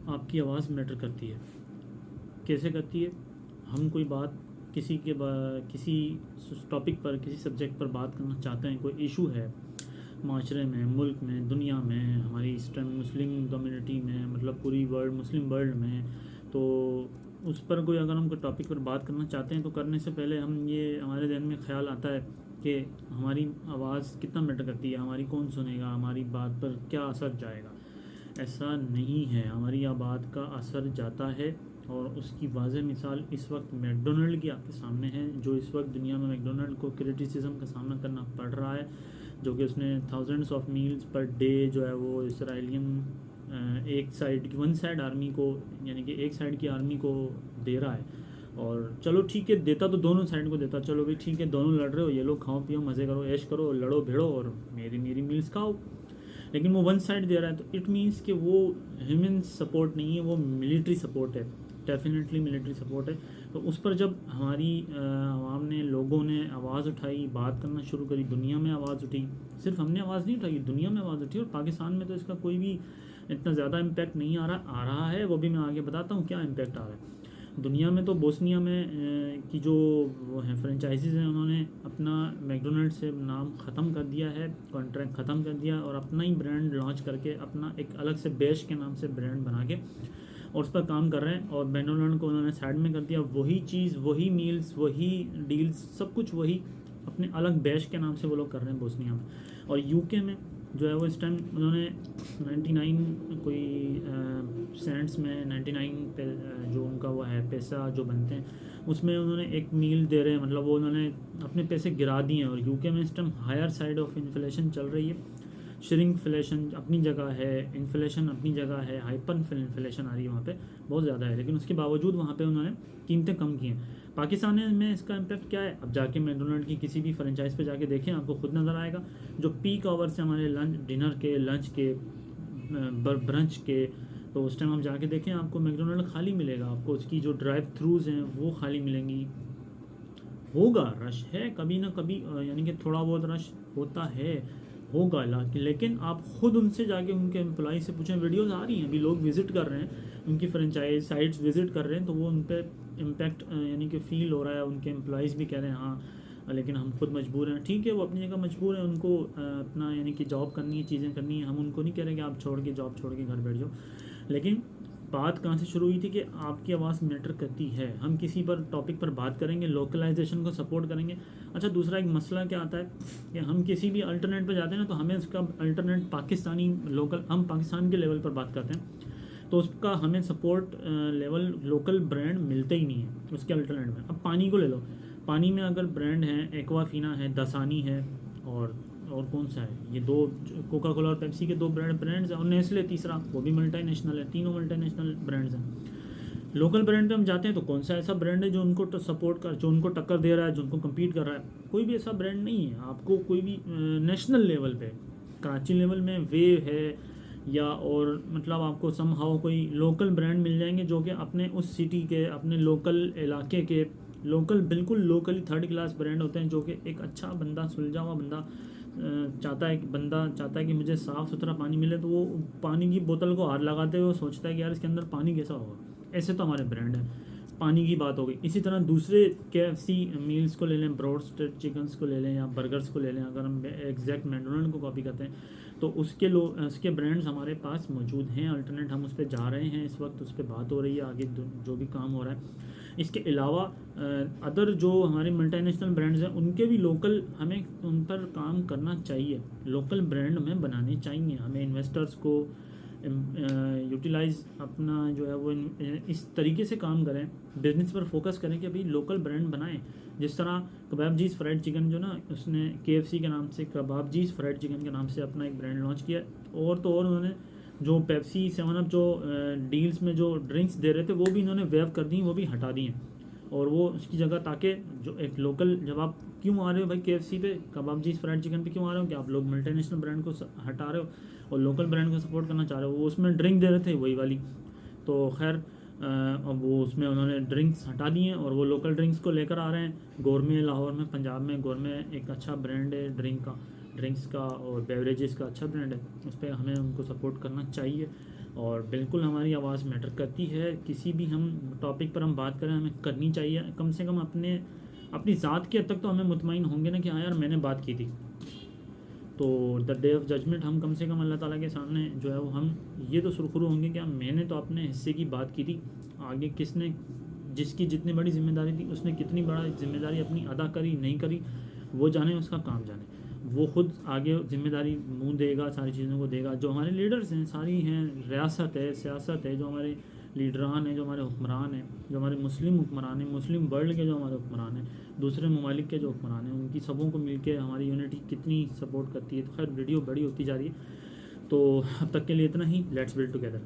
आपकी आवाज़ मैटर करती है। कैसे करती है? हम कोई बात किसी टॉपिक पर, किसी सब्जेक्ट पर बात करना चाहते हैं, कोई इशू है माशरे में, मुल्क में, दुनिया में, हमारी इस टाइम मुस्लिम कम्युनिटी में, मतलब पूरी वर्ल्ड, मुस्लिम वर्ल्ड में, तो उस पर कोई अगर हम कोई टॉपिक पर बात करना चाहते हैं तो करने से पहले हमारे जहन में ख्याल आता है कि हमारी आवाज़ कितना मैटर करती है, हमारी कौन सुनेगा, हमारी बात पर क्या असर जाएगा। ऐसा नहीं है, हमारी बात का असर जाता है। और उसकी वाज़ह मिसाल इस वक्त मैकडोनल्ड की आपके सामने है, जो इस वक्त दुनिया में मैकडोनल्ड को क्रिटिसिज्म का सामना करना पड़ रहा है, जो कि उसने thousands of meals per day जो है वो इसराइलियन एक साइड की, वन साइड आर्मी को, यानी कि एक साइड की आर्मी को दे रहा है। और चलो ठीक है, देता तो दोनों साइड को देता, चलो भाई ठीक है, दोनों लड़ रहे हो, ये लोग खाओ पियो मज़े करो ऐश करो, लड़ो भिड़ो और मेरी मील्स खाओ। लेकिन वो वन साइड दे रहा है, तो इट मीन्स कि वो ह्यूमन सपोर्ट नहीं है, वो मिलिट्री सपोर्ट है, डेफिनेटली मिलिट्री सपोर्ट है। तो उस पर जब हमारी आवाम ने, लोगों ने आवाज़ उठाई, बात करना शुरू करी, दुनिया में आवाज़ उठी, सिर्फ हमने आवाज़ नहीं उठाई, दुनिया में आवाज़ उठी। और पाकिस्तान में तो इसका कोई भी इतना ज़्यादा इम्पैक्ट नहीं आ रहा है, वो भी मैं आगे बताता हूँ क्या इम्पैक्ट आ रहा है। दुनिया में तो बोस्निया में की जो वो हैं फ्रेंचाइजीज़ हैं, उन्होंने अपना मैकडोनल्ड से नाम ख़त्म कर दिया है, कॉन्ट्रैक्ट ख़त्म कर दिया, और अपना ही ब्रांड लॉन्च करके अपना एक अलग से बेश के नाम से ब्रांड बना के और उस पर काम कर रहे हैं। और मैकडोनल्ड को उन्होंने साइड में कर दिया, वही चीज़, वही मील्स, वही डील्स, सब कुछ वही, अपने अलग बैश के नाम से वो लोग कर रहे हैं बोस्निया में। और यूके में जो है वो इस टाइम उन्होंने 99 कोई सेंट्स में 99 पे जो उनका वो है पैसा जो बनते हैं उसमें उन्होंने एक मील दे रहे हैं, मतलब वो उन्होंने अपने पैसे गिरा दिए हैं। और यूके में इस time higher side of inflation चल रही है, श्रिंकफ्लेशन अपनी जगह है, इन्फ्लेशन अपनी जगह है, हाइपर इन्फ्लेशन आ रही है वहाँ पे बहुत ज़्यादा है, लेकिन उसके बावजूद वहाँ पे उन्होंने कीमतें कम की हैं। पाकिस्तान में इसका इम्पैक्ट क्या है? अब जाके मैकडोनल्ड की किसी भी फ्रेंचाइज पे जाके देखें, आपको खुद नज़र आएगा। जो पीक आवर्स से हमारे डिनर के, लंच के, ब्रंच के, तो उस टाइम हम जाके देखें आपको मैकडोनल्ड खाली मिलेगा, आपको उसकी जो ड्राइव थ्रूज़ हैं वो खाली मिलेंगी। होगा रश है कभी ना कभी, यानी कि थोड़ा बहुत रश होता है, होगा, लेकिन आप खुद उनसे जाके उनके एम्प्लॉय से पूछें। वीडियोस आ रही हैं, अभी लोग विज़िट कर रहे हैं, उनकी फ्रेंचाइज साइट्स विज़िट कर रहे हैं, तो वो उन पर इम्पैक्ट यानी कि फ़ील हो रहा है। उनके एम्प्लॉयज़ भी कह रहे हैं हाँ लेकिन हम खुद मजबूर हैं। ठीक है, वो अपनी जगह मजबूर हैं, उनको अपना यानी कि जॉब करनी है, चीज़ें करनी है, हम उनको नहीं कह रहे कि आप छोड़ के, जॉब छोड़ के घर बैठ जाओ। लेकिन बात कहाँ से शुरू हुई थी कि आपकी आवाज़ मैटर करती है। हम किसी पर टॉपिक पर बात करेंगे, लोकलाइजेशन को सपोर्ट करेंगे। अच्छा, दूसरा एक मसला क्या आता है कि हम किसी भी अल्टरनेट पर जाते हैं ना, तो हमें उसका अल्टरनेट पाकिस्तानी लोकल, हम पाकिस्तान के लेवल पर बात करते हैं, तो उसका हमें सपोर्ट लेवल लोकल ब्रांड मिलते ही नहीं है उसके अल्टरनेट में। अब पानी को ले लो, पानी में अगर ब्रांड है, एक्वाफीना है, दसानी है, और कौन सा है, ये दो, कोका कोला और पेप्सी के दो ब्रांड्स हैं, और नेस्ले तीसरा, वो भी मल्टीनेशनल है, तीनों मल्टीनेशनल ब्रांड्स हैं। लोकल ब्रांड पे हम जाते हैं तो कौन सा ऐसा ब्रांड है जो उनको सपोर्ट कर, जो उनको टक्कर दे रहा है, जो उनको कम्पीट कर रहा है? कोई भी ऐसा ब्रांड नहीं है। आपको कोई भी नेशनल लेवल पे, कराची लेवल में वेव है, या और मतलब आपको समहाउ कोई लोकल ब्रांड मिल जाएंगे जो कि अपने उस सिटी के, अपने लोकल इलाके के, लोकल, बिल्कुल लोकली थर्ड क्लास ब्रांड होते हैं, जो कि एक अच्छा बंदा, सुलझा हुआ बंदा चाहता है कि मुझे साफ़ सुथरा पानी मिले, तो वो पानी की बोतल को हाथ लगाते हुए सोचता है कि यार इसके अंदर पानी कैसा होगा। ऐसे तो हमारे ब्रांड है। पानी की बात हो गई। इसी तरह दूसरे KFC मील्स को ले लें, ब्रोस्टेड चिकन्स को ले लें, या बर्गर्स को ले लें, अगर हम एग्जैक्ट मैकडोनल्ड को कॉपी करते हैं तो उसके ब्रांड्स हमारे पास मौजूद हैं, अल्टरनेट हम उस पर जा रहे हैं, इस वक्त उस पर बात हो रही है, आगे जो भी काम हो रहा है। इसके अलावा अदर जो हमारे मल्टीनेशनल ब्रांड्स हैं उनके भी लोकल, हमें उन पर काम करना चाहिए, लोकल ब्रांड हमें बनाने चाहिए। हमें इन्वेस्टर्स को यूटिलाइज अपना जो है वो इस तरीके से काम करें, बिजनेस पर फोकस करें कि भाई लोकल ब्रांड बनाएं। जिस तरह कबाबजीज़ फ्राइड चिकन जो ना, उसने KFC के नाम से कबाबजीज़ फ्राइड चिकन के नाम से अपना एक ब्रांड लॉन्च किया। और तो और उन्होंने जो पेप्सी 7 अप जो डील्स में जो ड्रिंक्स दे रहे थे वो भी इन्होंने वेव कर दी, वो भी हटा दी हैं। और वो उसकी जगह, ताकि जो एक लोकल, जब आप क्यों आ रहे हो भाई KFC पे, कबाबजीज़ फ्राइड चिकन पे क्यों आ रहे हो, कि आप लोग मल्टीनेशनल ब्रांड को हटा रहे हो और लोकल ब्रांड को सपोर्ट करना चाह रहे हो। वो उसमें ड्रिंक दे रहे थे वही वाली, तो खैर अब वो उसमें उन्होंने ड्रिंक्स हटा दिए और वो लोकल ड्रिंक्स को लेकर आ रहे हैं। गोरमे लाहौर में, पंजाब में गोरमे एक अच्छा ब्रांड है ड्रिंक्स का और बेवरेजेस का अच्छा ब्रांड है, उस पर हमें उनको सपोर्ट करना चाहिए। और बिल्कुल हमारी आवाज़ मैटर करती है। किसी भी हम टॉपिक पर हम बात करें हमें करनी चाहिए, कम से कम अपनी ज़ात के हद तक तो हमें मुतमईन होंगे ना कि हाँ यार मैंने बात की थी। तो द डे ऑफ जजमेंट हम कम से कम अल्लाह ताला के सामने जो है वो हम ये तो सुरखुरू होंगे कि मैंने तो अपने हिस्से की बात की थी, आगे किसने जिसकी जितनी बड़ी जिम्मेदारी थी उसने कितनी बड़ा जिम्मेदारी अपनी अदा करी नहीं करी वो जाने, उसका काम जाने। वो ख़ुद आगे जिम्मेदारी मुंह देगा, सारी चीज़ों को देगा। जो हमारे लीडर्स हैं सारी हैं, रियासत है, सियासत है, जो हमारे लीडरान हैं, जो हमारे हुक्मरान हैं, जो हमारे मुस्लिम हुक्मरान हैं, मुस्लिम वर्ल्ड के जो हमारे हुक्मरान हैं, दूसरे ममालिक के जो हुक्मरान हैं, उनकी सबों को मिलके हमारी यूनिटी कितनी सपोर्ट करती है। तो खैर वीडियो बड़ी होती जा रही है, तो अब तक के लिए इतना ही। Let's build together.